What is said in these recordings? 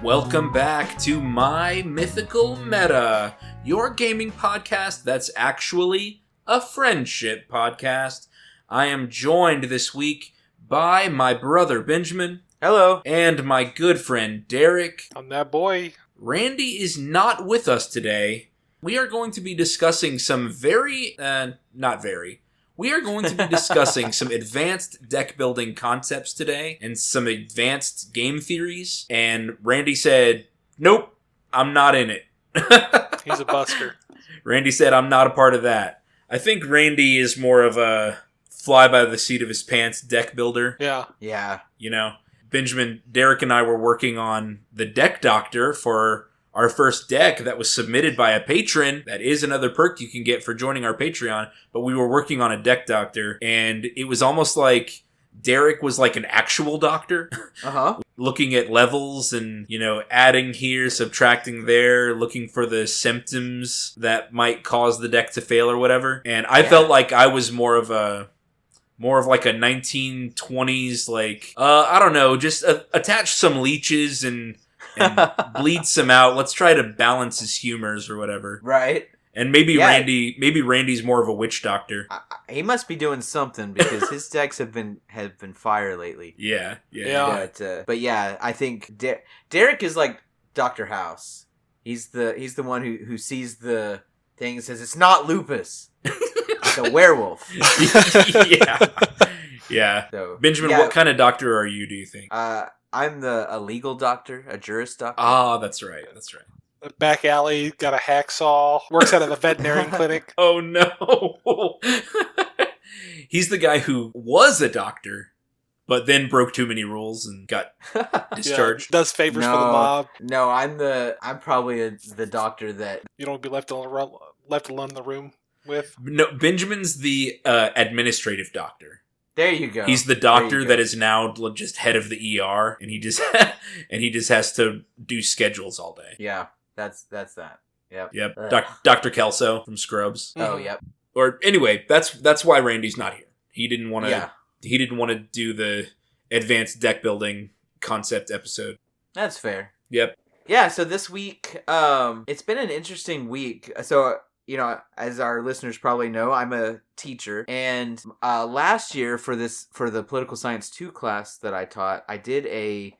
Welcome back to My Mythical Meta, your gaming podcast that's actually a friendship podcast. I am joined this week by my brother Benjamin. Hello. And my good friend Derek. I'm that boy. Randy is not with us today. We are going to be discussing some we are going to be discussing some advanced deck building concepts today and some advanced game theories. And Randy said, nope, I'm not in it. He's a busker. Randy said, I'm not a part of that. I think Randy is more of a fly by the seat of his pants deck builder. Yeah. You know, Benjamin, Derek, and I were working on the deck doctor for our first deck that was submitted by a patron. That is another perk you can get for joining our Patreon. But we were working on a deck doctor, and it was almost like Derek was like an actual doctor. Looking at levels and, you know, adding here, subtracting there, looking for the symptoms that might cause the deck to fail or whatever. And I felt like I was more of like a 1920s, like, I don't know, just attach some leeches and bleed some out. Let's try to balance his humors or whatever. Right. And maybe Randy's more of a witch doctor. He must be doing something because his decks have been fire lately. Yeah. But yeah, I think Derek is like Dr. House. He's the one who sees the thing and says it's not lupus. It's a werewolf. Yeah. So, Benjamin, what kind of doctor are you, do you think? I'm a legal doctor, a jurist doctor. Oh, that's right. A back alley, got a hacksaw, works out of a veterinarian clinic. Oh, no. He's the guy who was a doctor, but then broke too many rules and got discharged. Does favors for the mob. No, I'm probably the doctor that you don't be left alone in the room with. No, Benjamin's the administrative doctor. There you go. He's the doctor that is now just head of the ER, and he just has to do schedules all day. Yeah, that's that. Yep. Dr. Kelso from Scrubs. Oh, yep. Or anyway, that's why Randy's not here. He didn't want to. He didn't want to do the advanced deck building concept episode. That's fair. Yep. Yeah. So this week, it's been an interesting week. So, you know, as our listeners probably know, I'm a teacher. And last year for the Political Science 2 class that I taught, I did a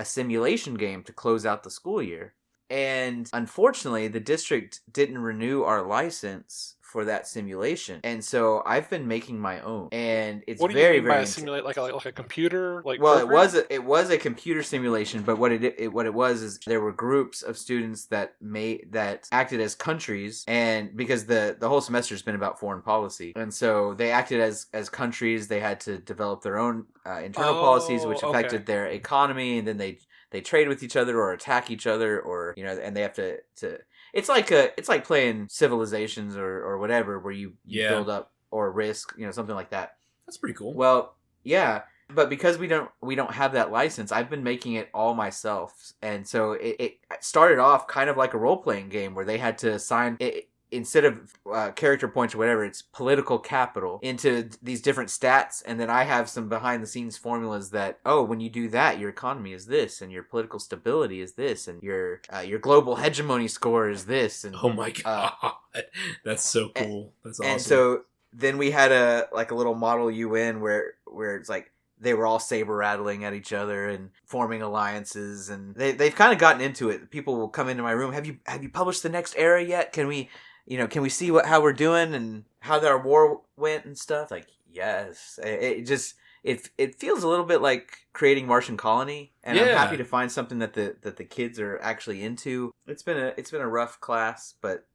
simulation game to close out the school year. And unfortunately, the district didn't renew our license for that simulation. And so I've been making my own. And it's very, very simulate like a computer? Well, it was a computer simulation, but what it was is there were groups of students that acted as countries, and because the whole semester's been about foreign policy. And so they acted as countries. They had to develop their own internal policies which affected their economy, and then they trade with each other or attack each other, or, you know, and they have to it's like playing Civilizations or whatever, where you build up, or Risk, you know, something like that. That's pretty cool. Well, yeah, but because we don't have that license, I've been making it all myself, and so it started off kind of like a role playing game where they had to assign it. Instead of character points or whatever, it's political capital into these different stats. And then I have some behind the scenes formulas that, when you do that, your economy is this, and your political stability is this, and your global hegemony score is this. And oh my God. That's so cool. That's awesome. And so then we had a little model UN where it's like, they were all saber rattling at each other and forming alliances, and they've kind of gotten into it. People will come into my room. Have you published the next era yet? Can we see how we're doing and how our war went and stuff? Like, yes. It feels a little bit like creating Martian Colony, and I'm happy to find something that the kids are actually into. It's been a rough class, but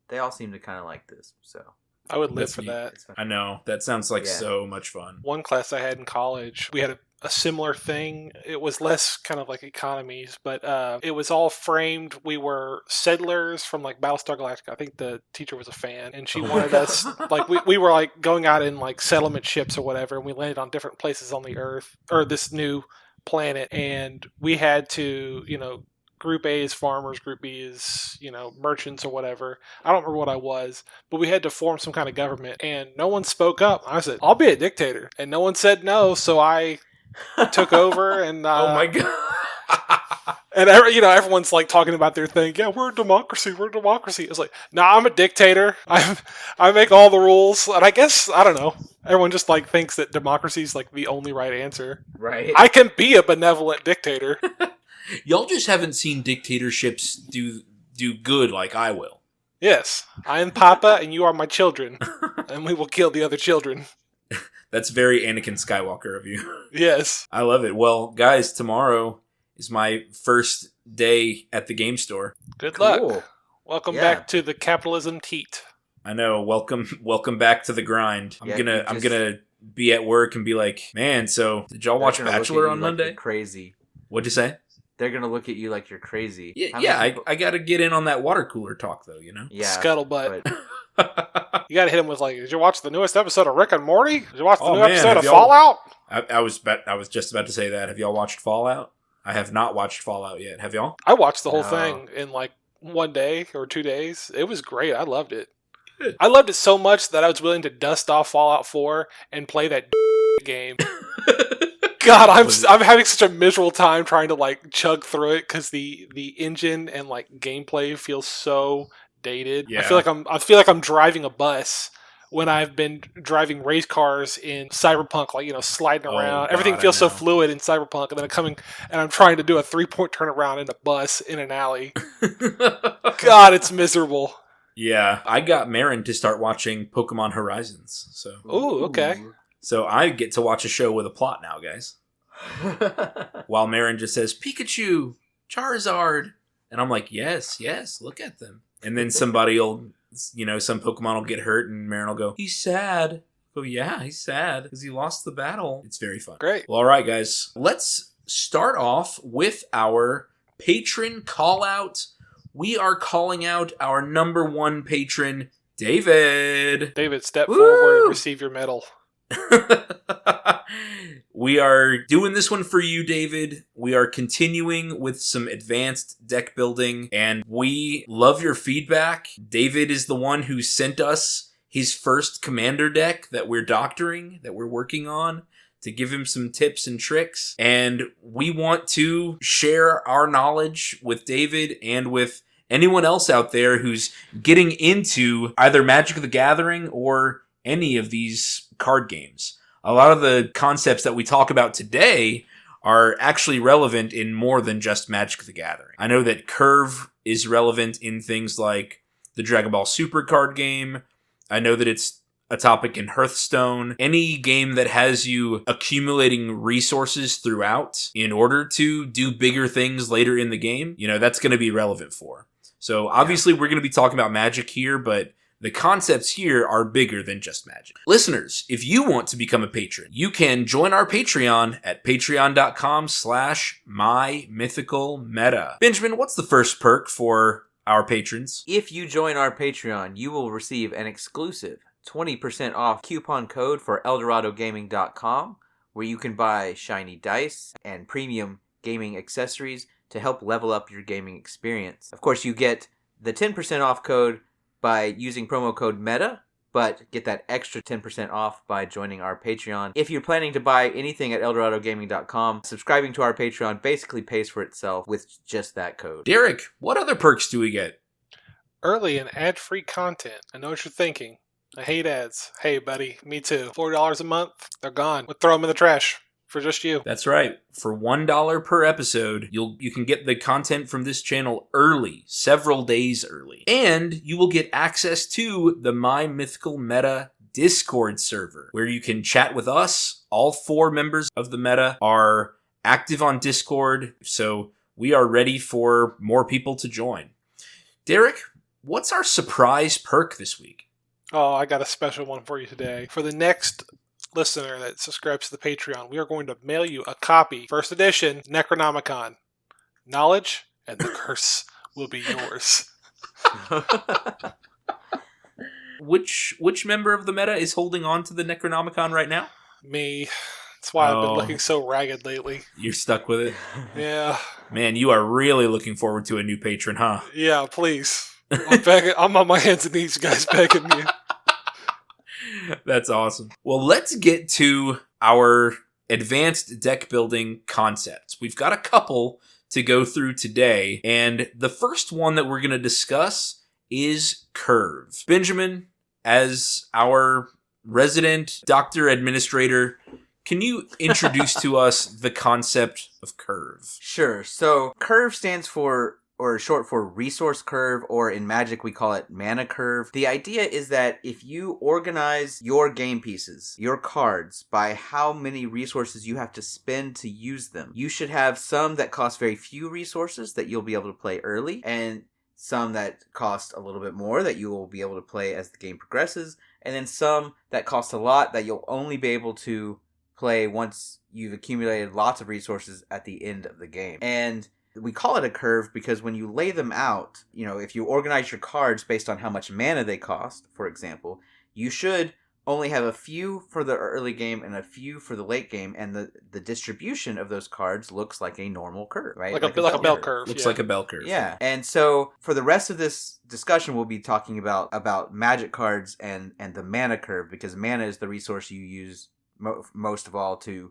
they all seem to kind of like this. So I would live for that. I know. That sounds like so much fun. One class I had in college, we had a similar thing. It was less kind of like economies, but it was all framed. We were settlers from like Battlestar Galactica. I think the teacher was a fan, and she wanted us, like, we were like going out in like settlement ships or whatever, and we landed on different places on the Earth, or this new planet, and we had to, you know, Group A is farmers, Group B is, merchants or whatever. I don't remember what I was, but we had to form some kind of government, and no one spoke up. I said, I'll be a dictator. And no one said no, so I took over, and Oh my god. and everyone's like talking about their thing. Yeah, we're a democracy. It's like, nah, I'm a dictator. I make all the rules, and I guess I don't know. Everyone just like thinks that democracy is like the only right answer. Right. I can be a benevolent dictator. Y'all just haven't seen dictatorships do good like I will. Yes, I am Papa, and you are my children, and we will kill the other children. That's very Anakin Skywalker of you. Yes. I love it. Well, guys, tomorrow is my first day at the game store. Good Cool. luck. Welcome Yeah. back to the capitalism teat. I know. Welcome back to the grind. I'm Yeah, gonna be at work and be like, man. So did y'all They're watch gonna look at Bachelor you on like Monday? you're crazy. What'd you say? They're gonna look at you like you're crazy. I got to get in on that water cooler talk though. You know. Yeah. Scuttlebutt. But You gotta hit him with like, did you watch the newest episode of Rick and Morty? Did you watch the Oh, new man, episode have of y'all- Fallout? I was just about to say that. Have y'all watched Fallout? I have not watched Fallout yet. Have y'all? I watched the whole No. thing in like 1 day or 2 days. It was great. I loved it. Good. I loved it so much that I was willing to dust off Fallout 4 and play that game. God, I'm having such a miserable time trying to like chug through it because the engine and like gameplay feels so dated. Yeah. I feel like I'm driving a bus when I've been driving race cars in Cyberpunk, like sliding Oh, around. God, Everything I feels so know. fluid in Cyberpunk, and then I'm trying to do a 3-point turnaround in a bus in an alley. God, it's miserable. Yeah, I got Marin to start watching Pokemon Horizons. Ooh, okay. So I get to watch a show with a plot now, guys. While Marin just says, Pikachu, Charizard. And I'm like, yes, look at them. And then some Pokemon will get hurt and Marin will go, he's sad. Oh yeah, he's sad because he lost the battle. It's very fun. Great. Well, all right, guys. Let's start off with our patron call out. We are calling out our number 1 patron, David. David, step Woo! forward and receive your medal. We are doing this one for you, David. We are continuing with some advanced deck building, and we love your feedback. David is the one who sent us his first commander deck that we're doctoring, that we're working on, to give him some tips and tricks. And we want to share our knowledge with David and with anyone else out there who's getting into either Magic the Gathering or any of these card games. A lot of the concepts that we talk about today are actually relevant in more than just Magic the Gathering. I know that Curve is relevant in things like the Dragon Ball Super card game. I know that it's a topic in Hearthstone. Any game that has you accumulating resources throughout in order to do bigger things later in the game, that's going to be relevant for. So obviously we're going to be talking about Magic here, but the concepts here are bigger than just Magic. Listeners, if you want to become a patron, you can join our Patreon at patreon.com/mymythicalmeta. Benjamin, what's the first perk for our patrons? if you join our Patreon, you will receive an exclusive 20% off coupon code for EldoradoGaming.com, where you can buy shiny dice and premium gaming accessories to help level up your gaming experience. Of course, you get the 10% off code by using promo code META, but get that extra 10% off by joining our Patreon. If you're planning to buy anything at EldoradoGaming.com, subscribing to our Patreon basically pays for itself with just that code. Derek, what other perks do we get? Early and ad-free content. I know what you're thinking. I hate ads. Hey, buddy, me too. $4 a month, they're gone. We'll throw them in the trash for just you. That's right. For $1 per episode, you can get the content from this channel early, several days early. And you will get access to the My Mythical Meta Discord server, where you can chat with us. All 4 members of the Meta are active on Discord, so we are ready for more people to join. Derek, what's our surprise perk this week? Oh, I got a special one for you today. For the next listener that subscribes to the Patreon, we are going to mail you a copy, first edition, Necronomicon. Knowledge and the curse will be yours. Which member of the Meta is holding on to the Necronomicon right now? Me. That's why I've been Oh. looking so ragged lately. You're stuck with it? Yeah. Man, you are really looking forward to a new patron, huh? Yeah, please. I'm on my hands and knees, guys, begging you. That's awesome. Well, let's get to our advanced deck building concepts. We've got a couple to go through today, and the first one that we're going to discuss is curve. Benjamin, as our resident doctor administrator, can you introduce to us the concept of curve? Sure. So curve stands for, or short for, resource curve, or in Magic we call it mana curve. The idea is that if you organize your game pieces, your cards, by how many resources you have to spend to use them, you should have some that cost very few resources that you'll be able to play early, and some that cost a little bit more that you will be able to play as the game progresses, and then some that cost a lot that you'll only be able to play once you've accumulated lots of resources at the end of the game. And we call it a curve because when you lay them out, if you organize your cards based on how much mana they cost, for example, you should only have a few for the early game and a few for the late game, and the distribution of those cards looks like a normal curve, right? Like a bell curve. Looks like a bell curve. Yeah. And so for the rest of this discussion, we'll be talking about Magic cards and the mana curve, because mana is the resource you use most of all to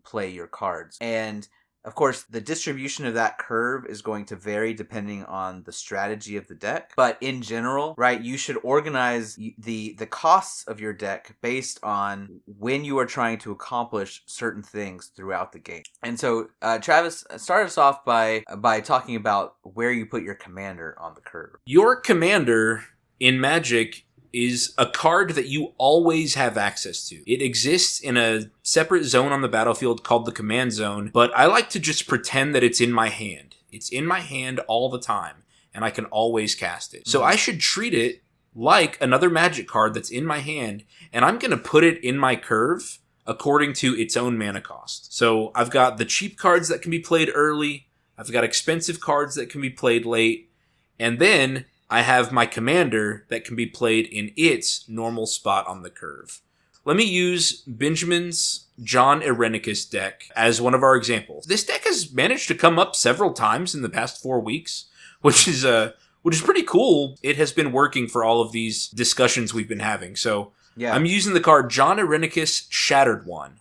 play your cards. And of course, the distribution of that curve is going to vary depending on the strategy of the deck. But in general, right, you should organize the costs of your deck based on when you are trying to accomplish certain things throughout the game. And so, Travis, start us off by talking about where you put your commander on the curve. Your commander in Magic is a card that you always have access to. It exists in a separate zone on the battlefield called the command zone, but I like to just pretend that it's in my hand. It's in my hand all the time, and I can always cast it. So I should treat it like another Magic card that's in my hand, and I'm going to put it in my curve according to its own mana cost. So I've got the cheap cards that can be played early, I've got expensive cards that can be played late, and then I have my commander that can be played in its normal spot on the curve. Let me use Benjamin's John Irenicus deck as one of our examples. This deck has managed to come up several times in the past 4 weeks, which is pretty cool. It has been working for all of these discussions we've been having. So yeah. I'm using the card John Irenicus Shattered One,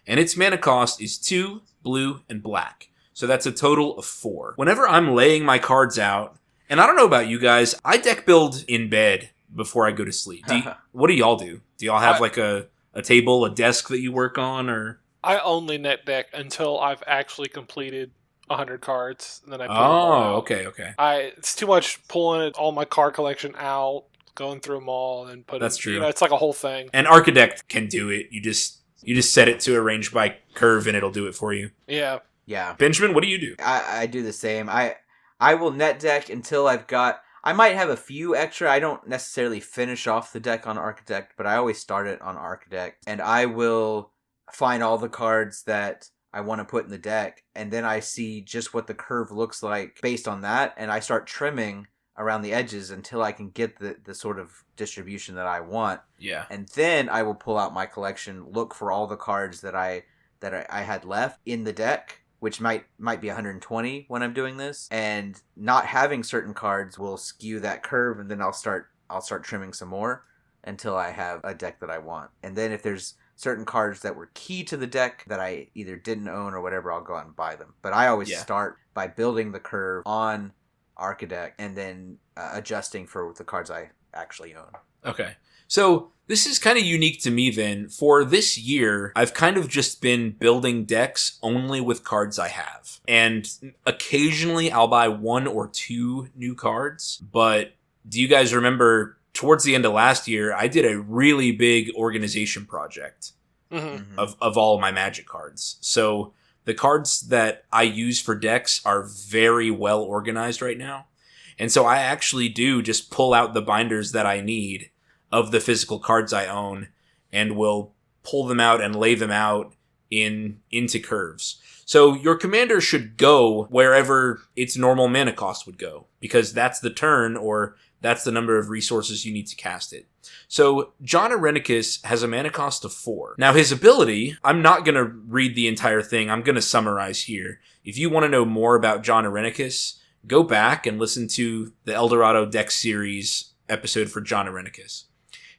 and its mana cost is 2 blue and black. So that's a total of 4. Whenever I'm laying my cards out, and I don't know about you guys, I deck build in bed before I go to sleep. What do y'all do? Do y'all have like a table, a desk that you work on, or? I only net deck until I've actually completed 100 cards, and then I put them all out. Okay. It's too much pulling all my card collection out, going through them all, and putting. That's true. It's like a whole thing. And Architect can do it. You just set it to arrange by curve, and it'll do it for you. Yeah. Benjamin, what do you do? I do the same. I will net deck until I might have a few extra. I don't necessarily finish off the deck on Architect, but I always start it on Architect. And I will find all the cards that I want to put in the deck, and then I see just what the curve looks like based on that, and I start trimming around the edges until I can get the sort of distribution that I want. Yeah. And then I will pull out my collection, look for all the cards that I had left in the deck, which might be 120 when I'm doing this, and not having certain cards will skew that curve, and then I'll start trimming some more until I have a deck that I want. And then if there's certain cards that were key to the deck that I either didn't own or whatever, I'll go out and buy them. But I always start by building the curve on Architect and then adjusting for the cards I actually own. Okay. So this is kind of unique to me then. For this year, I've kind of just been building decks only with cards I have. And occasionally I'll buy 1 or 2 new cards. But do you guys remember towards the end of last year, I did a really big organization project of all of my Magic cards. So the cards that I use for decks are very well organized right now. And so I actually do just pull out the binders that I need of the physical cards I own, and will pull them out and lay them out into curves. So your commander should go wherever its normal mana cost would go, because that's the turn, or that's the number of resources you need to cast it. So John Irenicus has a mana cost of 4. Now his ability, I'm not going to read the entire thing. I'm going to summarize here. If you want to know more about John Irenicus, go back and listen to the Eldorado Deck Series episode for John Irenicus.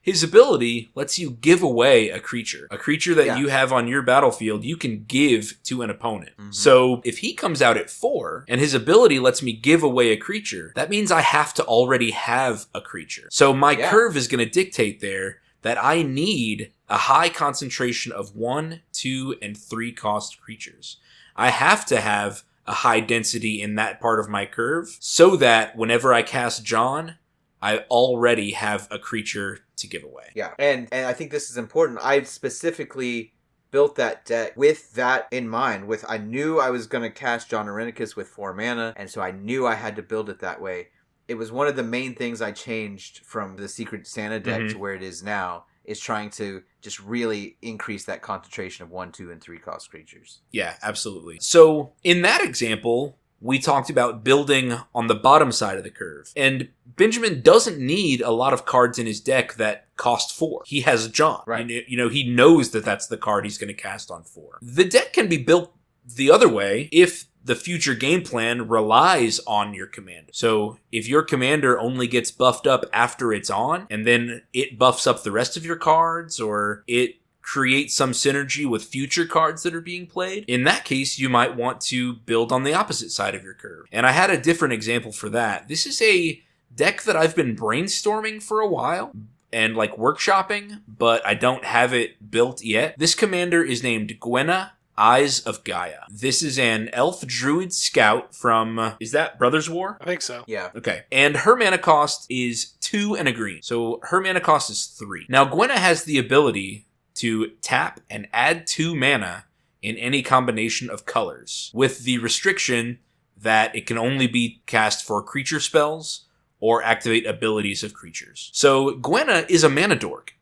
His ability lets you give away a creature that you have on your battlefield you can give to an opponent. Mm-hmm. So if he comes out at 4 and his ability lets me give away a creature, that means I have to already have a creature. So my curve is going to dictate there that I need a high concentration of 1, 2, and 3 cost creatures. I have to have a high density in that part of my curve so that whenever I cast John, I already have a creature to give away. Yeah, and I think this is important. I specifically built that deck with that in mind. I knew I was going to cast John Irenicus with 4 mana, and so I knew I had to build it that way. It was one of the main things I changed from the Secret Santa deck to where it is now, is trying to just really increase that concentration of 1, 2, and 3 cost creatures. Yeah, absolutely. So in that example, we talked about building on the bottom side of the curve. And Benjamin doesn't need a lot of cards in his deck that cost 4. He has John. Right. And, he knows that that's the card he's going to cast on 4. The deck can be built the other way if the future game plan relies on your commander. So if your commander only gets buffed up after it's on, and then it buffs up the rest of your cards, or it create some synergy with future cards that are being played, in that case, you might want to build on the opposite side of your curve. And I had a different example for that. This is a deck that I've been brainstorming for a while and workshopping, but I don't have it built yet. This commander is named Gwenna, Eyes of Gaia. This is an elf druid scout from, is that Brothers War? I think so. Yeah. Okay. And her mana cost is 2 and a green. So her mana cost is 3. Now Gwenna has the ability to tap and add 2 mana in any combination of colors, with the restriction that it can only be cast for creature spells or activate abilities of creatures. So Gwenna is a mana dork.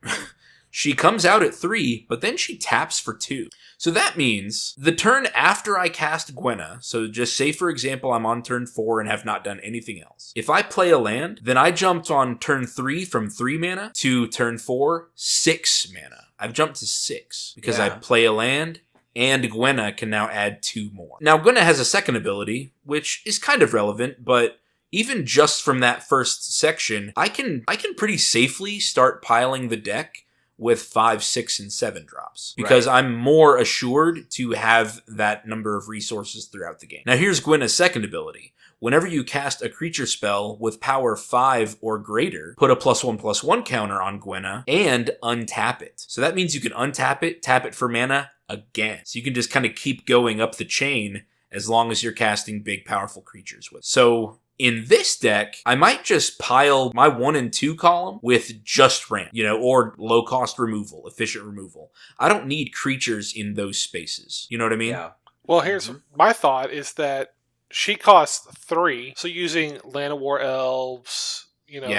She comes out at 3, but then she taps for 2. So that means the turn after I cast Gwenna, so just say for example I'm on turn 4 and have not done anything else. If I play a land, then I jumped on turn 3 from 3 mana to turn 4, 6 mana. I've jumped to 6 because I play a land, and Gwenna can now add 2 more. Now Gwenna has a second ability, which is kind of relevant, but even just from that first section, I can pretty safely start piling the deck with 5, 6, and 7 drops, because I'm more assured to have that number of resources throughout the game. Now here's Gwenna's second ability. Whenever you cast a creature spell with power 5 or greater, put a +1/+1 counter on Gwenna and untap it. So that means you can untap it, tap it for mana again. So you can just kind of keep going up the chain as long as you're casting big, powerful creatures with. So in this deck, I might just pile my 1 and 2 column with just ramp, or low cost removal, efficient removal. I don't need creatures in those spaces. You know what I mean? Yeah. Well, here's my thought is that she costs 3, so using Land of War Elves,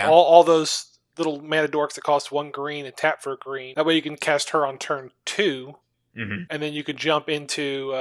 all those little mana dorks that cost 1 green and tap for a green. That way you can cast her on turn 2, and then you could jump into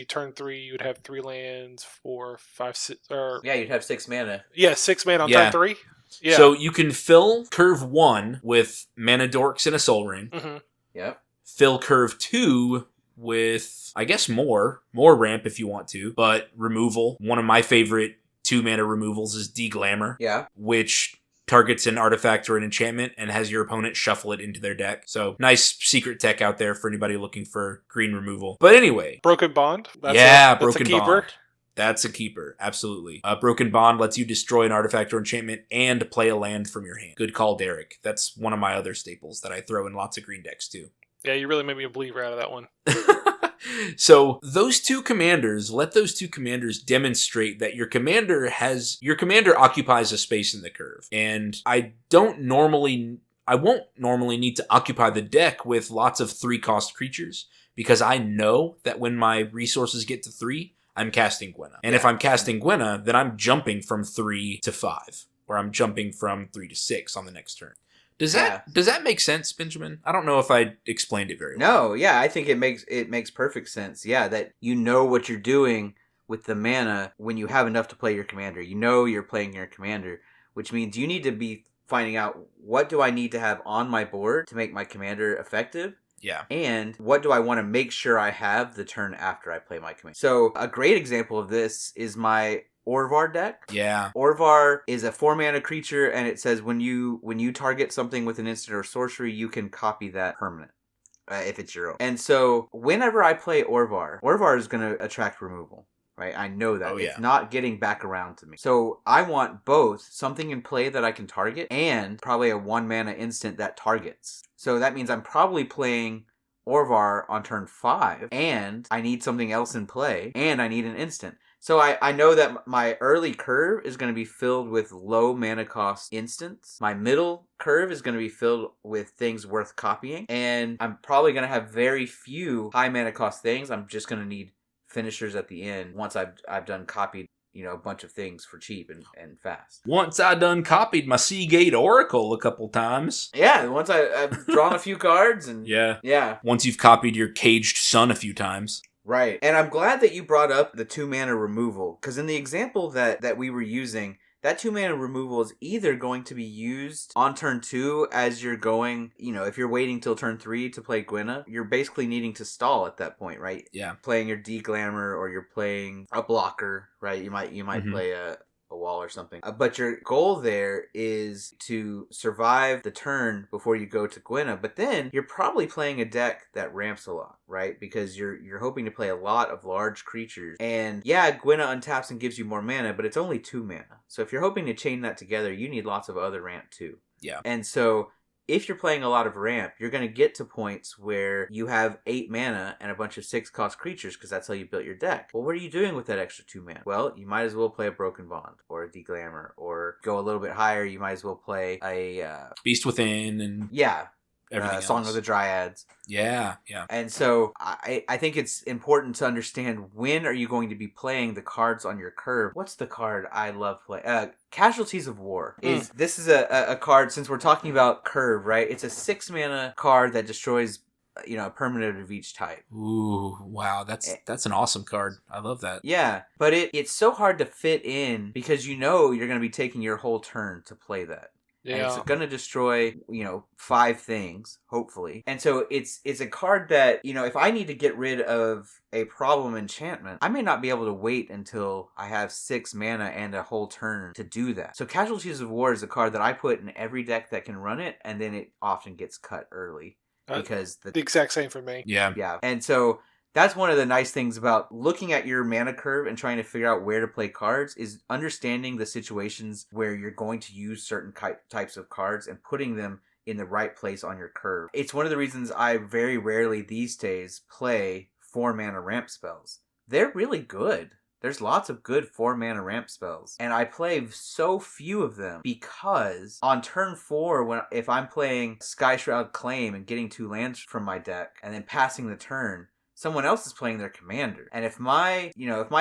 turn 3, you would have 3 lands, 4, 5, 6, or you'd have 6 mana. Yeah, 6 mana on turn 3. Yeah. So you can fill curve 1 with mana dorks and a soul ring. Yep. Fill curve 2 with, I guess, more ramp if you want to, but removal. One of my favorite 2 mana removals is Deglamour. Yeah. Which targets an artifact or an enchantment and has your opponent shuffle it into their deck. So nice secret tech out there for anybody looking for green removal. But anyway. Broken Bond. That's a keeper. Bond. That's a keeper, absolutely. Broken Bond lets you destroy an artifact or enchantment and play a land from your hand. Good call, Derek. That's one of my other staples that I throw in lots of green decks too. Yeah, you really made me a believer out of that one. So let those two commanders demonstrate that your commander occupies a space in the curve. And I won't normally need to occupy the deck with lots of 3-cost creatures, because I know that when my resources get to 3, I'm casting Gwenna. And if I'm casting Gwenna, then I'm jumping from 3 to 5, or I'm jumping from 3 to 6 on the next turn. Does that make sense, Benjamin? I don't know if I explained it very well. No, yeah, I think it makes perfect sense. Yeah, that you know what you're doing with the mana when you have enough to play your commander. You know you're playing your commander which means you need to be finding out what do I need to have on my board to make my commander effective. Yeah. And what do I want to make sure I have the turn after I play my command? So a great example of this is my Orvar deck. Yeah. Orvar is a 4-mana creature, and it says when you target something with an instant or sorcery, you can copy that permanent. If it's your own. And so whenever I play Orvar is going to attract removal. Right? I know that. Oh, yeah. It's not getting back around to me. So I want both something in play that I can target and probably a 1-mana instant that targets. So that means I'm probably playing Orvar on turn 5, and I need something else in play, and I need an instant. So I know that my early curve is going to be filled with low mana cost instants. My middle curve is going to be filled with things worth copying. And I'm probably going to have very few high mana cost things. I'm just going to need finishers at the end once I've done copied a bunch of things for cheap and fast. Once I done copied my Seagate Oracle a couple times. Yeah, once I've drawn a few cards and yeah. Once you've copied your Caged Sun a few times. Right. And I'm glad that you brought up the 2-mana removal, because in the example that we were using, that 2-mana removal is either going to be used on turn 2 as you're going, if you're waiting till turn 3 to play Gwenna, you're basically needing to stall at that point, right? Yeah. Playing your D-Glamour, or you're playing a blocker, right? You might play a wall or something. But your goal there is to survive the turn before you go to Gwenna. But then you're probably playing a deck that ramps a lot, right? Because you're hoping to play a lot of large creatures. And yeah, Gwenna untaps and gives you more mana, but it's only 2 mana. So if you're hoping to chain that together, you need lots of other ramp too. Yeah. And so if you're playing a lot of ramp, you're going to get to points where you have 8 mana and a bunch of 6-cost creatures, because that's how you built your deck. Well, what are you doing with that extra 2 mana? Well, you might as well play a Broken Bond or a D-Glamour, or go a little bit higher, you might as well play a Beast Within and everything Song else. of the Dryads. Yeah. And so I think it's important to understand, when are you going to be playing the cards on your curve. What's the card I love playing? Casualties of War. This is a card, since we're talking about curve, right? It's a 6-mana card that destroys a permanent of each type. Ooh, wow, that's an awesome card. I love that. Yeah, but it's so hard to fit in, because you're going to be taking your whole turn to play that. Yeah. And it's going to destroy, 5 things, hopefully. And so it's a card that, if I need to get rid of a problem enchantment, I may not be able to wait until I have 6 mana and a whole turn to do that. So Casualties of War is a card that I put in every deck that can run it, and then it often gets cut early. Because the exact same for me. Yeah. And so that's one of the nice things about looking at your mana curve and trying to figure out where to play cards, is understanding the situations where you're going to use certain types of cards and putting them in the right place on your curve. It's one of the reasons I very rarely these days play 4-mana ramp spells. They're really good. There's lots of good 4-mana ramp spells, and I play so few of them because on turn 4, if I'm playing Skyshroud Claim and getting 2 lands from my deck and then passing the turn, someone else is playing their commander. And if my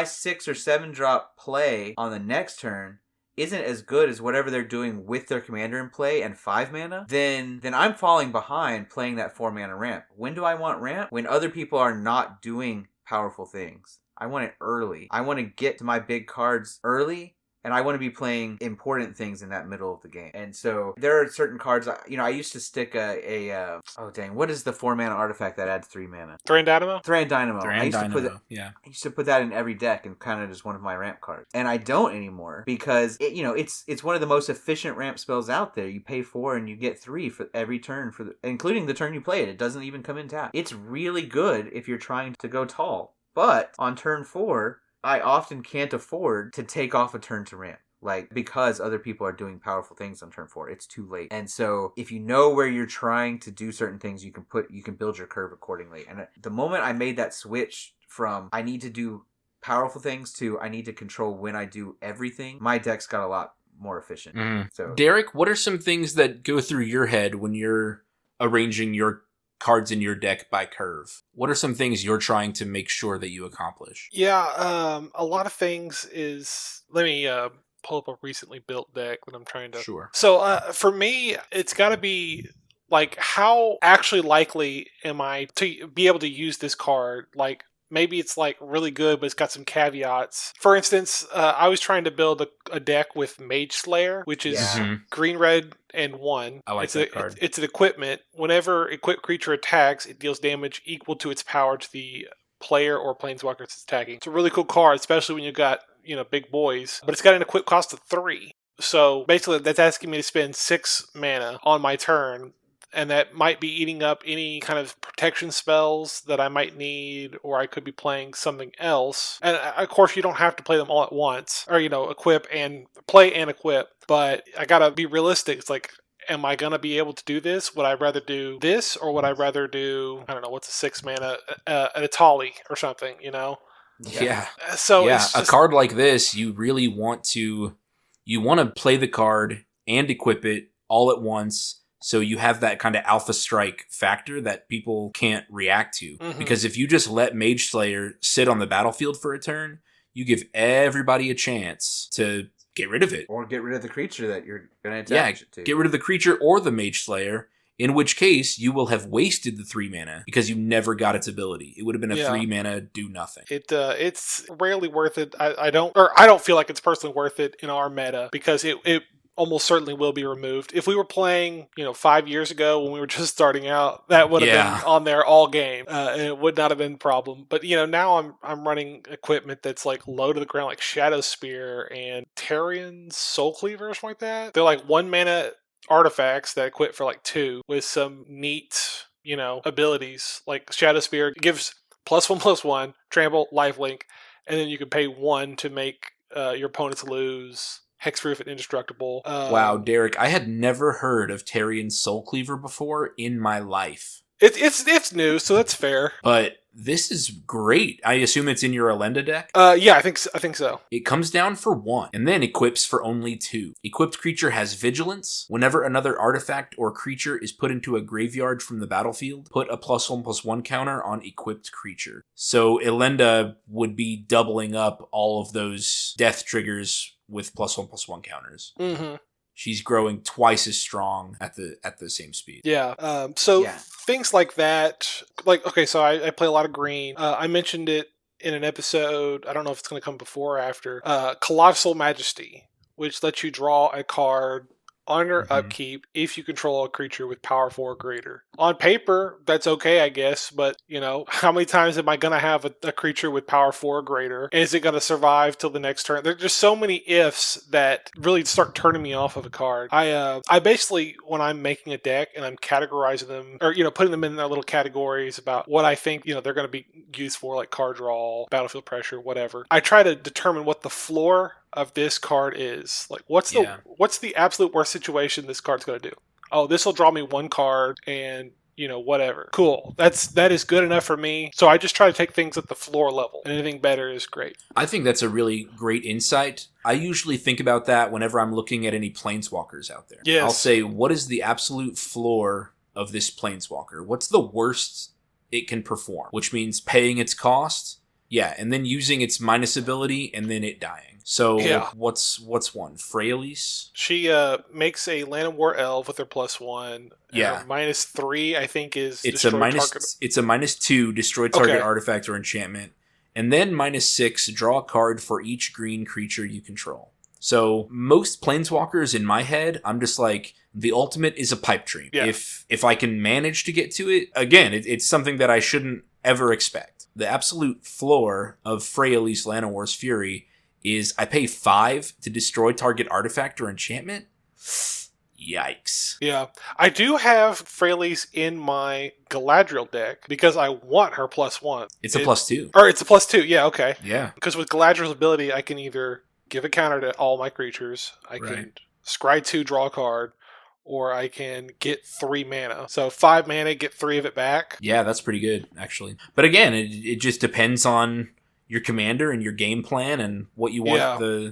6 or 7 drop play on the next turn isn't as good as whatever they're doing with their commander in play and 5 mana, then I'm falling behind playing that 4-mana ramp. When do I want ramp? When other people are not doing powerful things. I want it early. I want to get to my big cards early, and I want to be playing important things in that middle of the game. And so there are certain cards, I used to stick what is the 4-mana artifact that adds 3 mana? Thran-Dynamo? Thran-Dynamo. I used to put that in every deck and kind of as one of my ramp cards. And I don't anymore, because it's one of the most efficient ramp spells out there. You pay 4 and you get 3 for every turn, including the turn you play it. It doesn't even come in tap. It's really good if you're trying to go tall. But on turn 4, I often can't afford to take off a turn to ramp. Because other people are doing powerful things on turn 4, it's too late. And so if you know where you're trying to do certain things, you can build your curve accordingly. And the moment I made that switch from I need to do powerful things to I need to control when I do everything, my deck's got a lot more efficient. So Derek, what are some things that go through your head when you're arranging your cards in your deck by curve? What are some things you're trying to make sure that you accomplish? Yeah, a lot of things is... Let me pull up a recently built deck that I'm trying to... Sure. So for me, it's got to be how actually likely am I to be able to use this card maybe it's like really good, but it's got some caveats. For instance, I was trying to build a deck with Mage Slayer, which is Yeah. green, red, and 1. I like that card. It's an equipment. Whenever equipped creature attacks, it deals damage equal to its power to the player or planeswalker it's attacking. It's a really cool card, especially when you've got, big boys. But it's got an equip cost of 3. So basically, that's asking me to spend 6 mana on my turn, and that might be eating up any kind of protection spells that I might need, or I could be playing something else. And of course, you don't have to play them all at once, or, equip and play and equip. But I gotta be realistic. It's like, am I gonna be able to do this? Would I rather do this, or would I rather do, I don't know, what's a 6 mana, an Atali or something, Yeah. So yeah, it's just, a card like this, you really want to play the card and equip it all at once. So you have that kind of alpha strike factor that people can't react to. Mhm. Because if you just let Mage Slayer sit on the battlefield for a turn, you give everybody a chance to get rid of it. Or get rid of the creature that you're going to Yeah, attach it to. get rid of the creature or the Mage Slayer, in which case you will have wasted the 3 mana because you never got its ability. It would have been a 3 mana do nothing. It's rarely worth it. I don't feel like it's personally worth it in our meta, because it almost certainly will be removed. If we were playing, 5 years ago when we were just starting out, that would have been on there all game, and it would not have been a problem. But now I'm running equipment that's like low to the ground, like Shadow Spear and Tarion Soul Cleaver or something like that. They're like 1 mana artifacts that equip for like 2 with some neat, abilities. Like Shadow Spear gives +1/+1, trample, lifelink, and then you can pay 1 to make your opponents lose. Hexproof and indestructible. Wow, Derek, I had never heard of Tarion Soul Cleaver before in my life. It's new, so that's fair. But this is great. I assume it's in your Elenda deck? Yeah, I think so. It comes down for 1, and then equips for only 2. Equipped creature has Vigilance. Whenever another artifact or creature is put into a graveyard from the battlefield, put a +1/+1 counter on equipped creature. So Elenda would be doubling up all of those death triggers with +1/+1 counters. Mm-hmm. She's growing twice as strong at the same speed. Yeah. Things like that, like, okay, so I play a lot of green. I mentioned it in an episode. I don't know if it's going to come before or after. Colossal Majesty, which lets you draw a card on your upkeep if you control a creature with power 4 or greater. On paper, that's okay, I guess, but, how many times am I going to have a creature with power 4 or greater? Is it going to survive till the next turn? There's just so many ifs that really start turning me off of a card. I basically, when I'm making a deck and I'm categorizing them, or, putting them in their little categories about what I think, they're going to be used for, like card draw, battlefield pressure, whatever, I try to determine what the floor of this card is. Like, what's the absolute worst situation this card's going to do? Oh, this will draw me 1 card and, whatever. Cool. That is good enough for me. So I just try to take things at the floor level, and anything better is great. I think that's a really great insight. I usually think about that whenever I'm looking at any planeswalkers out there. Yes. I'll say, what is the absolute floor of this planeswalker? What's the worst it can perform? Which means paying its cost. Yeah, and then using its minus ability, and then it dying. So what's one? Freyalise? She makes a Land and War Elf with her +1. Yeah. -3, I think, is it's a -2 destroy target artifact or enchantment. And then -6, draw a card for each green creature you control. So most planeswalkers in my head, I'm just like, the ultimate is a pipe dream. Yeah. If I can manage to get to it, again, it's something that I shouldn't ever expect. The absolute floor of Freyalise Llanowar's Fury is I pay 5 to destroy target artifact or enchantment. Yikes. Yeah. I do have Freyalise in my Galadriel deck because I want her +1. It's a +2. Or it's a +2, yeah, okay. Yeah. Because with Galadriel's ability, I can either give a counter to all my creatures, I can scry 2, draw a card, or I can get 3 mana. So 5 mana, get 3 of it back. Yeah, that's pretty good, actually. But again, it just depends on your commander and your game plan and what you want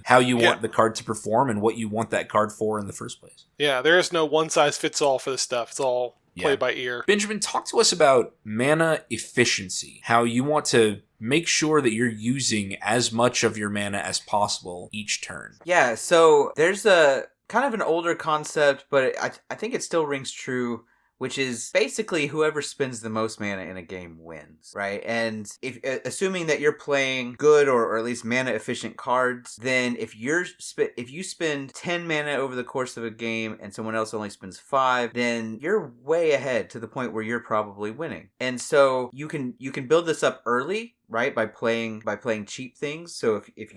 how you want the card to perform and what you want that card for in the first place. Yeah, there is no one size fits all for this stuff. It's all played by ear. Benjamin, talk to us about mana efficiency. How you want to make sure that you're using as much of your mana as possible each turn. Yeah, so there's a kind of an older concept, but I think it still rings true which is basically whoever spends the most mana in a game wins, right? And if assuming that you're playing good or at least mana efficient cards, then if you spend 10 mana over the course of a game and someone else only spends 5, then you're way ahead to the point where you're probably winning. And so you can build this up early, right, by playing cheap things. So if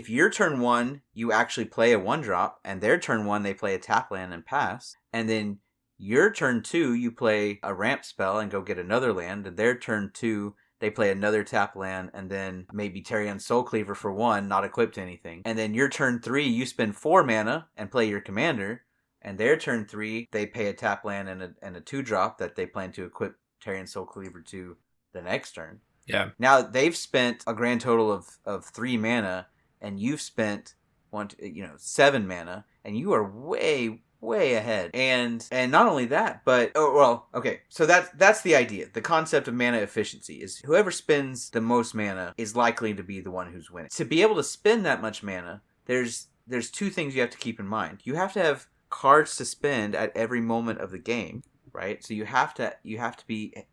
your turn 1 you actually play a 1-drop, and their turn 1 they play a tap land and pass, and then your turn 2, you play a ramp spell and go get another land, and their turn 2, they play another tap land, and then maybe Tarion Soulcleaver for 1, not equipped to anything. And then your turn 3, you spend 4 mana and play your commander, and their turn 3, they pay a tap land and a 2-drop that they plan to equip Tarion Soulcleaver to the next turn. Yeah. Now they've spent a grand total of 3 mana, and you've spent 7 mana, and you are way ahead. And not only that, but so that's the idea. The concept of mana efficiency is whoever spends the most mana is likely to be the one who's winning. To be able to spend that much mana, there's 2 things you have to keep in mind. You have to have cards to spend at every moment of the game, right? So you have to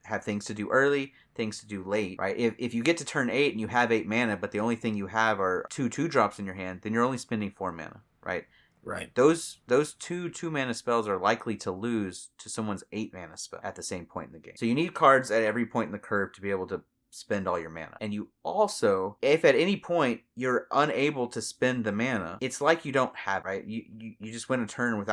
have things to do early, things to do late, right? If you get to turn 8 and you have 8 mana, but the only thing you have are 2 drops in your hand, then you're only spending 4 mana, right? Right. Those 2 mana spells are likely to lose to someone's 8 mana spell at the same point in the game. So you need cards at every point in the curve to be able to spend all your mana. And you also, if at any point you're unable to spend the mana, it's like you don't have, right? You just went a turn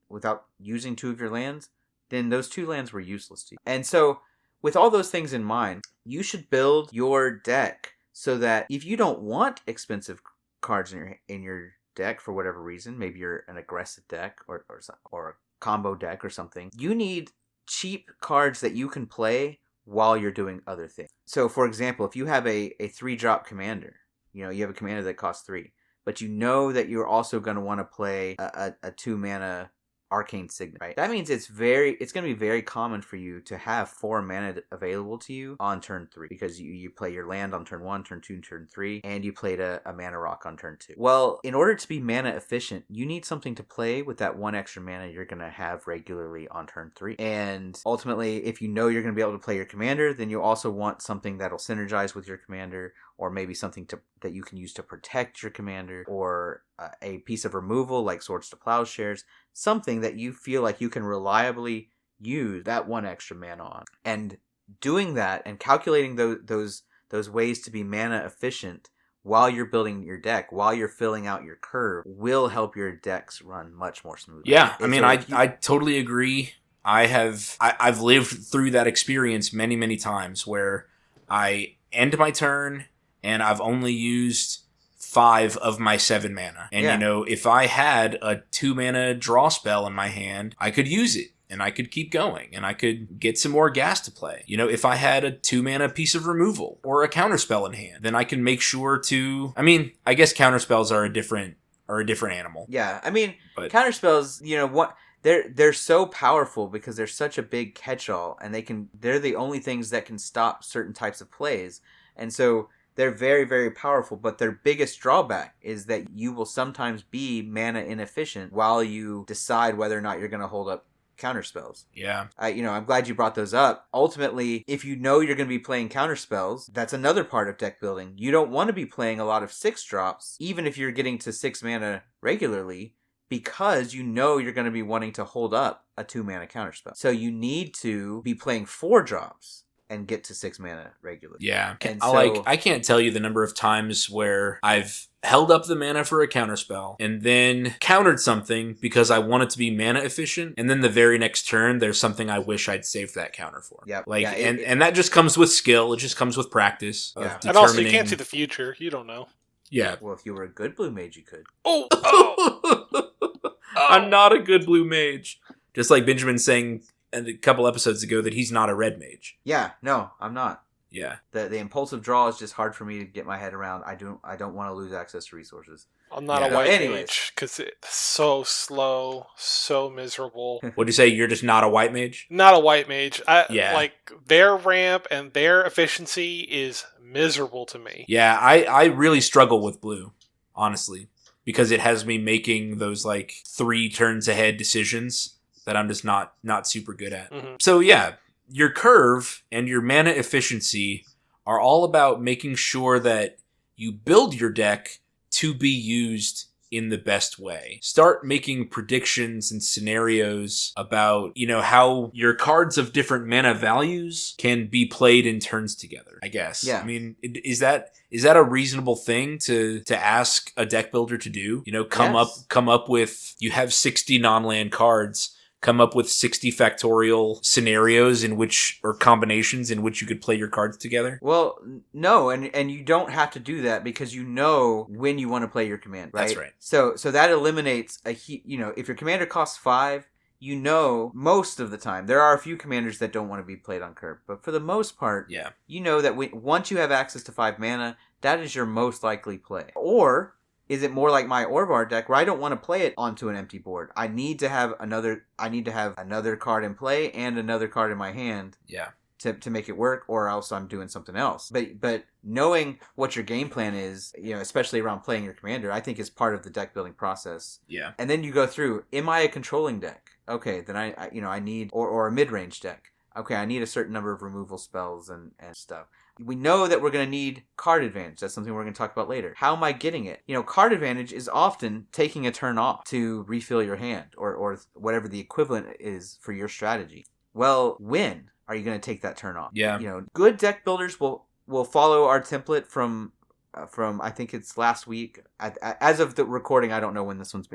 without using 2 of your lands, then those 2 lands were useless to you. And so with all those things in mind, you should build your deck so that if you don't want expensive cards in your deck for whatever reason, maybe you're an aggressive deck or a combo deck or something, you need cheap cards that you can play while you're doing other things. So for example, if you have a 3-drop commander, you have a commander that costs 3, but you know that you're also going to want to play a 2 mana Arcane Signet, right? That means it's going to be very common for you to have 4 mana available to you on turn 3, because you play your land on turn 1, turn 2, turn 3, and you played a mana rock on turn 2. Well, in order to be mana efficient, you need something to play with that 1 extra mana you're going to have regularly on turn 3. And ultimately, if you know you're going to be able to play your commander, then you also want something that'll synergize with your commander, or maybe something that you can use to protect your commander, or a piece of removal like Swords to Plowshares, something that you feel like you can reliably use that 1 extra mana on. And doing that and calculating those ways to be mana efficient while you're building your deck, while you're filling out your curve, will help your decks run much more smoothly. Yeah, I totally agree. I've lived through that experience many times where I end my turn and I've only used 5 of my 7 mana. And, if I had a 2 mana draw spell in my hand, I could use it and I could keep going and I could get some more gas to play. If I had a 2 mana piece of removal or a counter spell in hand, then I can make sure to, I guess counter spells are a different animal. Yeah. But counter spells, they're so powerful because they're such a big catch-all, and they're the only things that can stop certain types of plays. And so they're very, very powerful, but their biggest drawback is that you will sometimes be mana inefficient while you decide whether or not you're going to hold up counter spells. Yeah. I'm glad you brought those up. Ultimately, if you know you're going to be playing counter spells, that's another part of deck building. You don't want to be playing a lot of 6-drops, even if you're getting to 6 mana regularly, because you know you're going to be wanting to hold up a 2 mana counter spell. So you need to be playing 4-drops and get to 6 mana regularly. Yeah. And I can't tell you the number of times where I've held up the mana for a counterspell and then countered something because I want it to be mana efficient, and then the very next turn there's something I wish I'd saved that counter for. Yep. And that just comes with skill. It just comes with practice. Yeah. And also you can't see the future. You don't know. Yeah. Well, if you were a good blue mage, you could. I'm not a good blue mage. Just like Benjamin saying a couple episodes ago that he's not a red mage. Yeah, no, I'm not. Yeah. The impulsive draw is just hard for me to get my head around. I don't want to lose access to resources. I'm not a white mage because it's so slow, so miserable. What'd you say? You're just not a white mage? Not a white mage. Like, their ramp and their efficiency is miserable to me. Yeah, I really struggle with blue, honestly, because it has me making those 3 turns ahead decisions that I'm just not super good at. Mm-hmm. So yeah, your curve and your mana efficiency are all about making sure that you build your deck to be used in the best way. Start making predictions and scenarios about, how your cards of different mana values can be played in turns together, I guess. Yeah. I mean, is that a reasonable thing to ask a deck builder to do? Come up with, you have 60 non-land cards, come up with 60 factorial scenarios or combinations in which you could play your cards together? Well, no, and you don't have to do that because you know when you want to play your command, right? That's right. So that eliminates if your commander costs 5, most of the time, there are a few commanders that don't want to be played on curve, but for the most part, yeah, you know that once you have access to 5 mana, that is your most likely play. Or is it more like my Orvar deck where I don't want to play it onto an empty board? I need to have another card in play and another card in my hand. Yeah. To make it work, or else I'm doing something else. But knowing what your game plan is, especially around playing your commander, I think is part of the deck building process. Yeah. And then you go through, am I a controlling deck? Okay, then I need, or a mid-range deck. Okay, I need a certain number of removal spells and stuff. We know that we're going to need card advantage. That's something we're going to talk about later. How am I getting it? Card advantage is often taking a turn off to refill your hand or whatever the equivalent is for your strategy. Well, when are you going to take that turn off? Yeah. Good deck builders will follow our template from I think it's last week. As of the recording, I don't know when this one's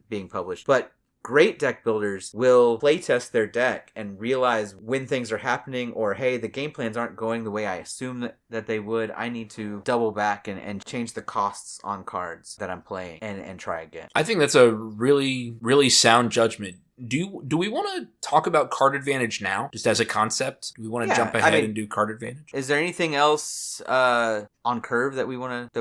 being published, but great deck builders will playtest their deck and realize when things are happening, or hey, the game plans aren't going the way I assume that they would. I need to double back and change the costs on cards that I'm playing and try again. I think that's a really, really sound judgment. Do we want to talk about card advantage now, just as a concept? Do we want to jump ahead and do card advantage? Is there anything else on curve that we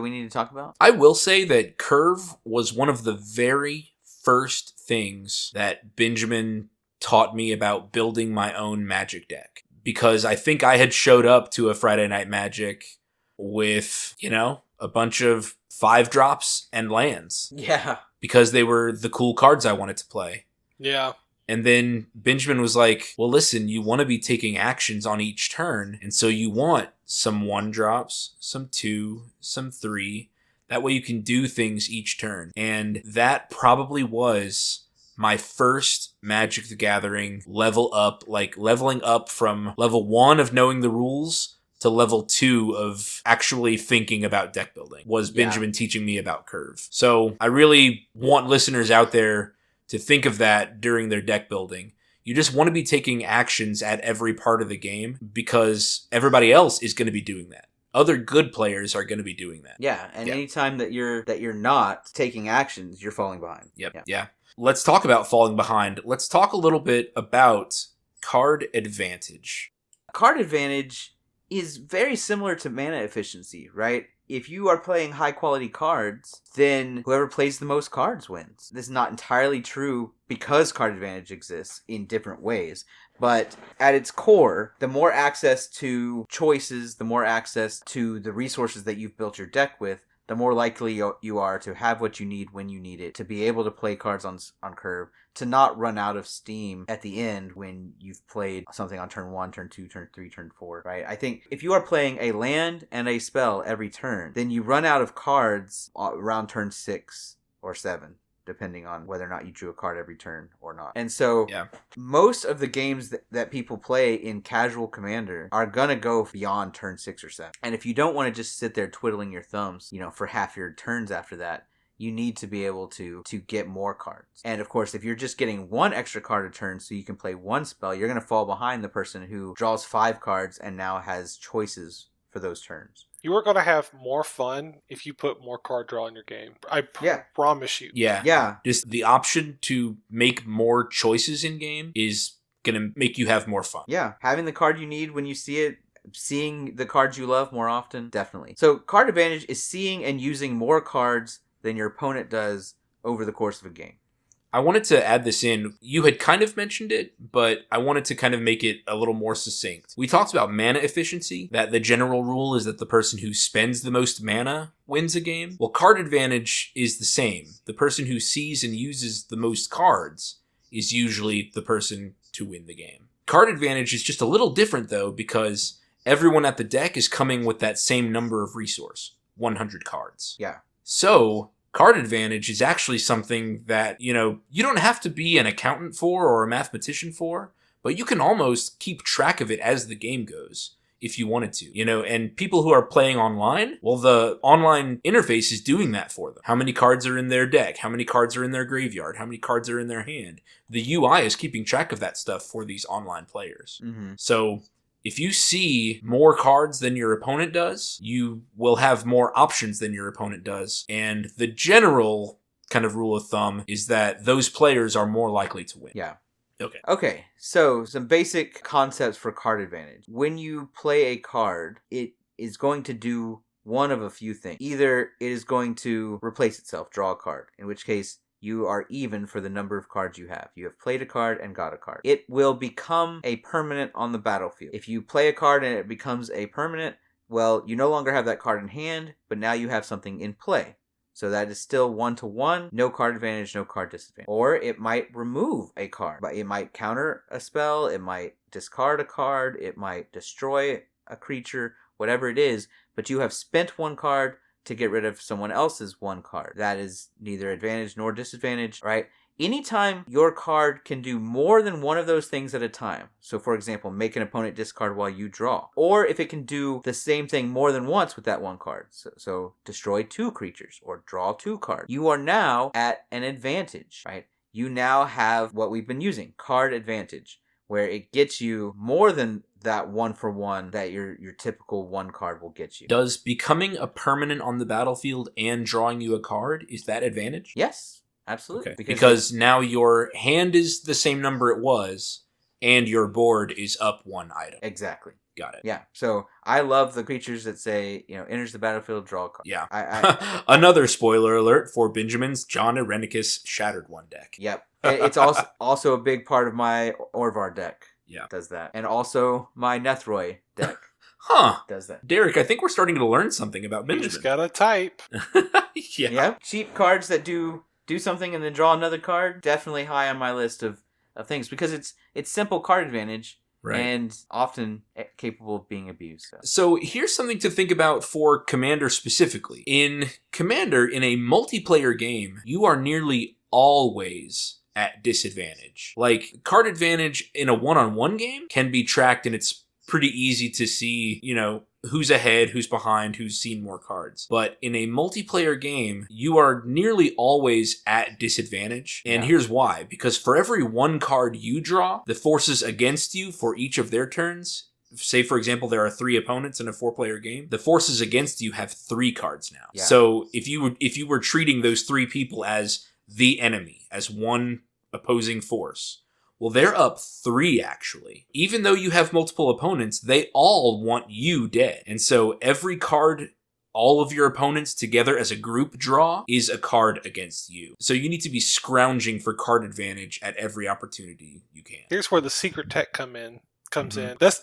need to talk about? I will say that curve was one of the very first things that Benjamin taught me about building my own Magic deck, because I think I had showed up to a Friday Night Magic with, a bunch of 5-drops and lands. Yeah. Because they were the cool cards I wanted to play. Yeah. And then Benjamin was like, well, listen, you want to be taking actions on each turn. And so you want some 1-drops, some 2, some 3. That way you can do things each turn. And that probably was my first Magic the Gathering leveling up from level 1 of knowing the rules to level 2 of actually thinking about deck building, was Benjamin teaching me about curve. So I really want listeners out there to think of that during their deck building. You just want to be taking actions at every part of the game because everybody else is going to be doing that. Other good players are going to be doing that. Yeah, and anytime that you're not taking actions, you're falling behind. Yep. Yeah. Let's talk about falling behind. Let's talk a little bit about card advantage. Card advantage is very similar to mana efficiency, right? If you are playing high quality cards, then whoever plays the most cards wins. This is not entirely true because card advantage exists in different ways. But at its core, the more access to choices, the more access to the resources that you've built your deck with, the more likely you are to have what you need when you need it, to be able to play cards on curve, to not run out of steam at the end when you've played something on turn 1, turn 2, turn 3, turn 4, right? I think if you are playing a land and a spell every turn, then you run out of cards around turn 6 or 7. Depending on whether or not you drew a card every turn or not. And so most of the games that people play in casual Commander are going to go beyond turn 6 or 7. And if you don't want to just sit there twiddling your thumbs, for half your turns after that, you need to be able to get more cards. And of course, if you're just getting 1 extra card a turn so you can play 1 spell, you're going to fall behind the person who draws 5 cards and now has choices for those turns. You are going to have more fun if you put more card draw in your game. I promise you. Yeah. Just the option to make more choices in game is going to make you have more fun. Yeah. Having the card you need when you see it, seeing the cards you love more often, definitely. So card advantage is seeing and using more cards than your opponent does over the course of a game. I wanted to add this in. You had kind of mentioned it, but I wanted to kind of make it a little more succinct. We talked about mana efficiency, that the general rule is that the person who spends the most mana wins a game. Well, card advantage is the same. The person who sees and uses the most cards is usually the person to win the game. Card advantage is just a little different, though, because everyone at the deck is coming with that same number of resource, 100 cards. Yeah. So, card advantage is actually something that, you don't have to be an accountant for or a mathematician for, but you can almost keep track of it as the game goes if you wanted to, and people who are playing online, well, the online interface is doing that for them. How many cards are in their deck? How many cards are in their graveyard? How many cards are in their hand? The UI is keeping track of that stuff for these online players. Mm-hmm. So if you see more cards than your opponent does, you will have more options than your opponent does. And the general kind of rule of thumb is that those players are more likely to win. Yeah. Okay, so some basic concepts for card advantage. When you play a card, it is going to do one of a few things. Either it is going to replace itself, draw a card, in which case you are even for the number of cards you have. You have played a card and got a card. It will become a permanent on the battlefield. If you play a card and it becomes a permanent, well, you no longer have that card in hand, but now you have something in play. So that is still 1-to-1, no card advantage, no card disadvantage. Or it might remove a card. But it might counter a spell, it might discard a card, it might destroy a creature, whatever it is. But you have spent one card to get rid of someone else's one card. That is neither advantage nor disadvantage, right? Anytime your card can do more than one of those things at a time, so for example, make an opponent discard while you draw, or if it can do the same thing more than once with that one card, so destroy 2 creatures or draw 2 cards, you are now at an advantage, right? You now have what we've been using, card advantage, where it gets you more than that 1-for-1 that your typical 1 card will get you. Does becoming a permanent on the battlefield and drawing you a card, is that advantage? Yes. Absolutely. Okay. Because now your hand is the same number it was, and your board is up 1 item. Exactly. Got it. Yeah. So I love the creatures that say, enters the battlefield, draw a card. Yeah. Another spoiler alert for Benjamin's John Irenicus Shattered One deck. Yep. It's also a big part of my Orvar deck. Yeah. Does that. And also my Nethroi deck. Huh. Does that. Derek, I think we're starting to learn something about Benjamin. You just gotta type. Yeah. Yep. Cheap cards that do something and then draw another card, definitely high on my list of things because it's simple card advantage, right, and often capable of being abused. So here's something to think about for Commander specifically. In Commander, in a multiplayer game, you are nearly always at disadvantage. Like, card advantage in a one-on-one game can be tracked, and it's pretty easy to see, who's ahead, who's behind, who's seen more cards. But in a multiplayer game, you are nearly always at disadvantage. And here's why. Because for every 1 card you draw, the forces against you for each of their turns, say for example there are 3 opponents in a 4-player game, the forces against you have 3 cards now. Yeah. So if you were treating those 3 people as the enemy, as one opposing force, well, they're up 3, actually. Even though you have multiple opponents, they all want you dead. And so every card all of your opponents together as a group draw is a card against you. So you need to be scrounging for card advantage at every opportunity you can. Here's where the secret tech comes in. That's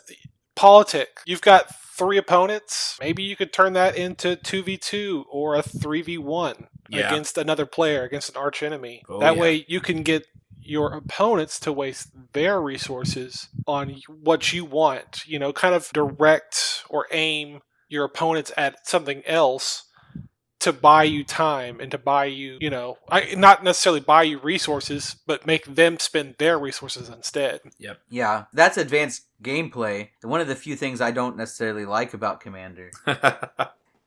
politic. You've got 3 opponents. Maybe you could turn that into 2v2 or a 3v1 against another player, against an arch enemy. That way you can get your opponents to waste their resources on what you want, kind of direct or aim your opponents at something else to buy you time and to buy you, not necessarily buy you resources, but make them spend their resources instead. Yep. Yeah, that's advanced gameplay. One of the few things I don't necessarily like about Commander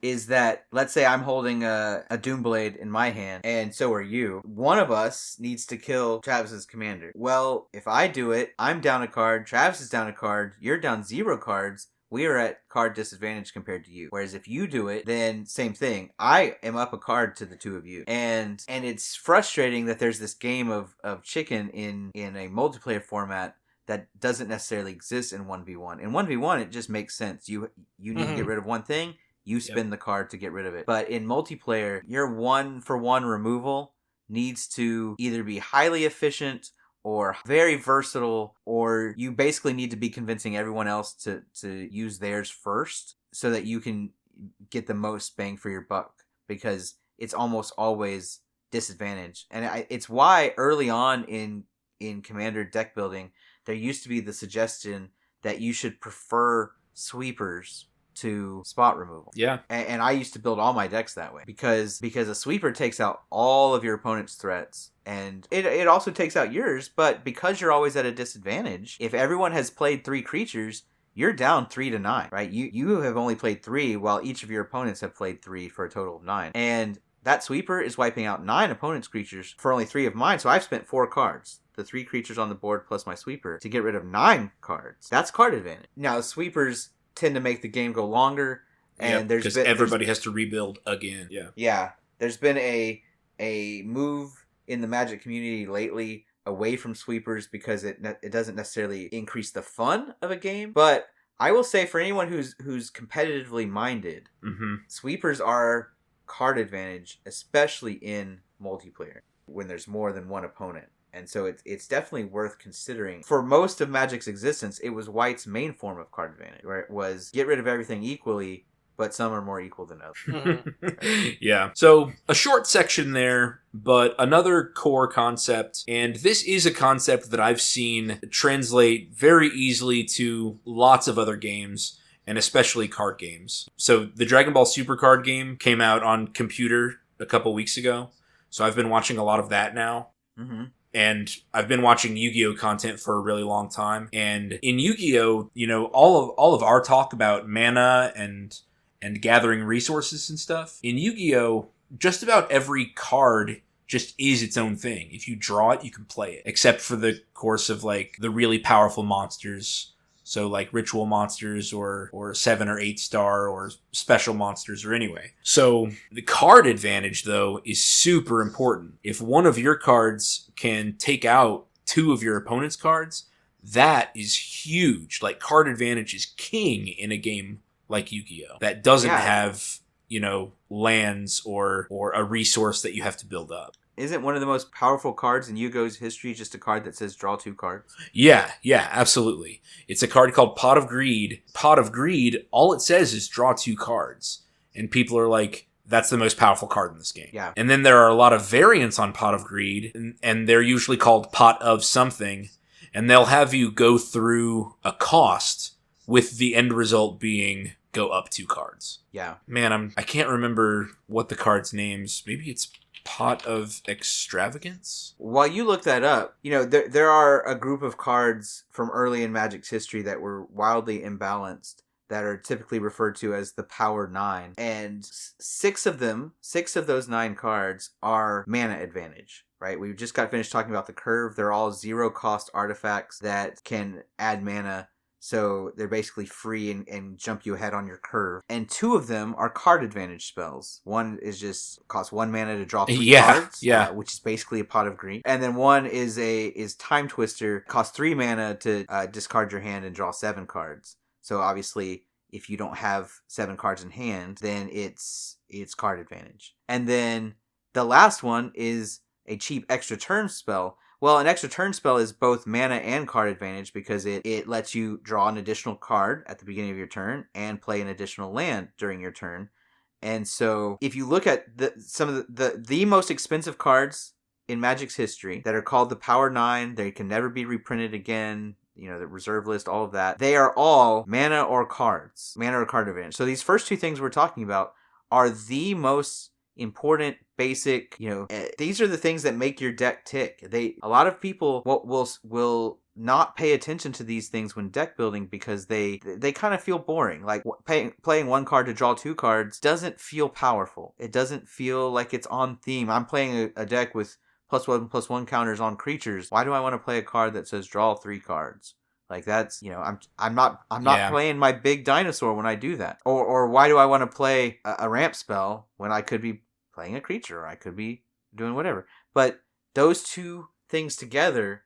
is that, let's say I'm holding a Doomblade in my hand, and so are you. One of us needs to kill Travis's commander. Well, if I do it, I'm down a card, Travis is down a card, you're down 0 cards, we are at card disadvantage compared to you. Whereas if you do it, then same thing. I am up a card to the 2 of you. And it's frustrating that there's this game of chicken in a multiplayer format that doesn't necessarily exist in 1v1. In 1v1, it just makes sense. You need to get rid of one thing, you spin the card to get rid of it. But in multiplayer, your 1-for-1 removal needs to either be highly efficient or very versatile, or you basically need to be convincing everyone else to use theirs first so that you can get the most bang for your buck, because it's almost always disadvantage. And it's why early on in in Commander deck building, there used to be the suggestion that you should prefer sweepers to spot removal. Yeah. And I used to build all my decks that way because a sweeper takes out all of your opponent's threats, and it also takes out yours, but because you're always at a disadvantage, if everyone has played 3 creatures, you're down 3-9, right? You have only played 3 while each of your opponents have played 3 for a total of 9. And that sweeper is wiping out 9 opponents' creatures for only 3 of mine, so I've spent 4 cards. The 3 creatures on the board plus my sweeper to get rid of 9 cards. That's card advantage. Now, sweepers tend to make the game go longer, and because everybody has to rebuild again. Yeah. There's been a move in the Magic community lately away from sweepers because it doesn't necessarily increase the fun of a game. But I will say, for anyone who's competitively minded, sweepers are card advantage, especially in multiplayer when there's more than one opponent. And so it's definitely worth considering. For most of Magic's existence, it was White's main form of card advantage, where it was get rid of everything equally, but some are more equal than others. Yeah. So a short section there, but another core concept. And this is a concept that I've seen translate very easily to lots of other games, and especially card games. So the Dragon Ball Super card game came out on computer a couple weeks ago. So I've been watching a lot of that now. Mm-hmm. And I've been watching Yu-Gi-Oh content for a really long time. And in Yu-Gi-Oh, all of our talk about mana and gathering resources and stuff, in Yu-Gi-Oh, just about every card just is its own thing. If you draw it, you can play it. Except for the course of like the really powerful monsters. So like ritual monsters or 7 or 8 star or special monsters or anyway. So the card advantage though is super important. If one of your cards can take out 2 of your opponent's cards, that is huge. Like card advantage is king in a game like Yu-Gi-Oh! That doesn't have, lands or a resource that you have to build up. Isn't one of the most powerful cards in Yu-Gi-Oh's history just a card that says draw 2 cards? Yeah, absolutely. It's a card called Pot of Greed. Pot of Greed, all it says is draw 2 cards. And people are like, that's the most powerful card in this game. Yeah. And then there are a lot of variants on Pot of Greed, and they're usually called Pot of something. And they'll have you go through a cost with the end result being go up 2 cards. Yeah. Man, I can't remember what the card's names. Maybe it's Pot of Extravagance? While you look that up, there are a group of cards from early in Magic's history that were wildly imbalanced that are typically referred to as the Power 9. And 6 of those 9 cards are mana advantage, right? We just got finished talking about the curve. They're all 0 cost artifacts that can add mana. So they're basically free and jump you ahead on your curve. And 2 of them are card advantage spells. One is just costs 1 mana to draw 3 cards, which is basically a Pot of Greed. And then one is Time Twister, costs 3 mana to discard your hand and draw 7 cards. So obviously, if you don't have 7 cards in hand, then it's card advantage. And then the last one is a cheap extra turn spell. Well, an extra turn spell is both mana and card advantage because it lets you draw an additional card at the beginning of your turn and play an additional land during your turn. And so if you look at some of the most expensive cards in Magic's history that are called the Power 9, they can never be reprinted again, the reserve list, all of that, they are all mana or card advantage. So these first 2 things we're talking about are the most important basic, these are the things that make your deck tick. A lot of people will not pay attention to these things when deck building because they kind of feel boring. Like playing 1 card to draw 2 cards doesn't feel powerful. It doesn't feel like it's on theme. I'm playing a deck with +1/+1 counters on creatures. Why do I want to play a card that says draw 3 cards? Like that's, I'm not playing my big dinosaur when I do that. Or why do I want to play a ramp spell when I could be playing a creature, or I could be doing whatever. But those 2 things together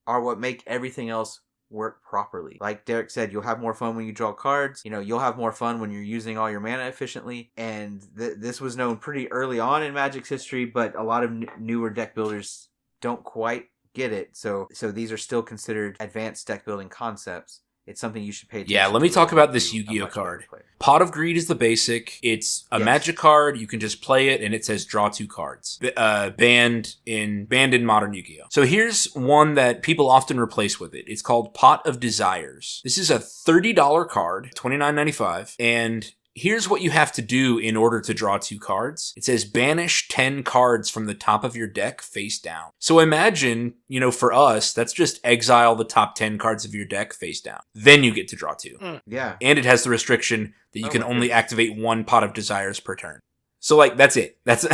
are what make everything else work properly. Like Derek said, you'll have more fun when you draw cards. You'll have more fun when you're using all your mana efficiently. And this was known pretty early on in Magic's history, but a lot of newer deck builders don't quite get it. So these are still considered advanced deck building concepts. It's something you should pay attention to. Yeah, let me talk about this Yu-Gi-Oh card. Pot of Greed is the basic. It's a magic card. You can just play it, and it says draw 2 cards. Banned in Modern Yu-Gi-Oh! So here's one that people often replace with it. It's called Pot of Desires. This is a $30 card, $29.95, and here's what you have to do in order to draw 2 cards. It says banish 10 cards from the top of your deck face down. So imagine, for us, that's just exile the top 10 cards of your deck face down. Then you get to draw 2. Yeah. And it has the restriction that you can only activate 1 Pot of Desires per turn. So that's it. That's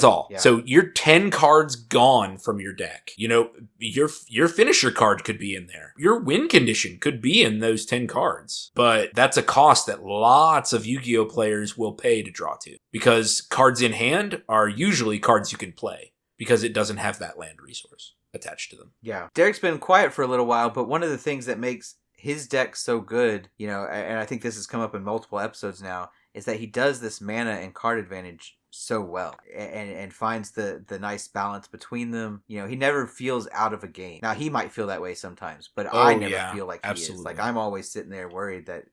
all. Yeah. So you're 10 cards gone from your deck. Your finisher card could be in there. Your win condition could be in those 10 cards. But that's a cost that lots of Yu-Gi-Oh! Players will pay to draw 2. Because cards in hand are usually cards you can play. Because it doesn't have that land resource attached to them. Yeah. Derek's been quiet for a little while, but one of the things that makes his deck so good, and I think this has come up in multiple episodes now, is that he does this mana and card advantage so well and finds the nice balance between them. He never feels out of a game. Now, he might feel that way sometimes, but I never feel like he is. Like, I'm always sitting there worried that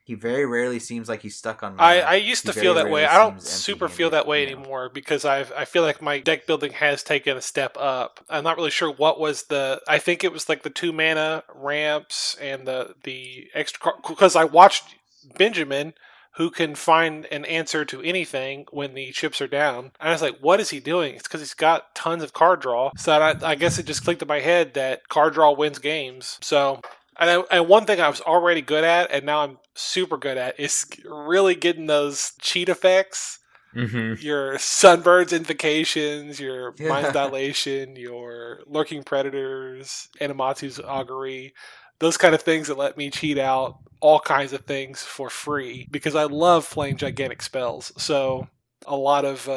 he very rarely seems like he's stuck on mana. I used to feel that way. I don't super feel that way anymore because I feel like my deck building has taken a step up. I'm not really sure what was I think it was like the 2 mana ramps and the extra card, because I watched Benjamin, who can find an answer to anything when the chips are down. And I was like, what is he doing? It's because he's got tons of card draw. So I guess it just clicked in my head that card draw wins games. So, and one thing I was already good at, and now I'm super good at, is really getting those cheat effects. Mm-hmm. Your Sunbird's Invocations, your Mind's Dilation, your Lurking Predators, Animatsu's Augury. Those kind of things that let me cheat out all kinds of things for free because I love playing gigantic spells. So a lot of,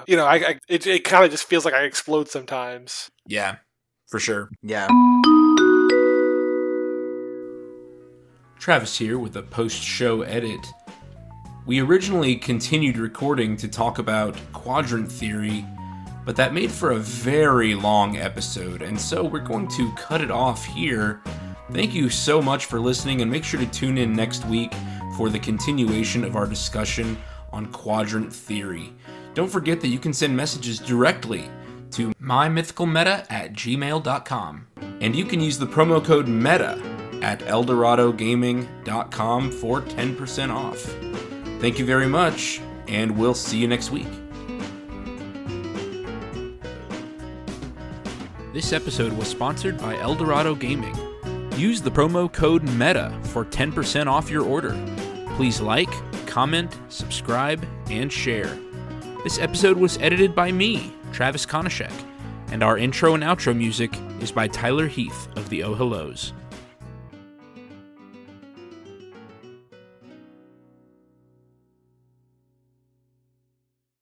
it kind of just feels like I explode sometimes. Yeah, for sure. Yeah. Travis here with a post-show edit. We originally continued recording to talk about quadrant theory, but that made for a very long episode, and so we're going to cut it off here. Thank you so much for listening, and make sure to tune in next week for the continuation of our discussion on quadrant theory. Don't forget that you can send messages directly to mymythicalmeta@gmail.com, and you can use the promo code META at eldoradogaming.com for 10% off. Thank you very much, and we'll see you next week. This episode was sponsored by Eldorado Gaming. Use the promo code META for 10% off your order. Please like, comment, subscribe, and share. This episode was edited by me, Travis Konishek, and our intro and outro music is by Tyler Heath of the Oh Hellos.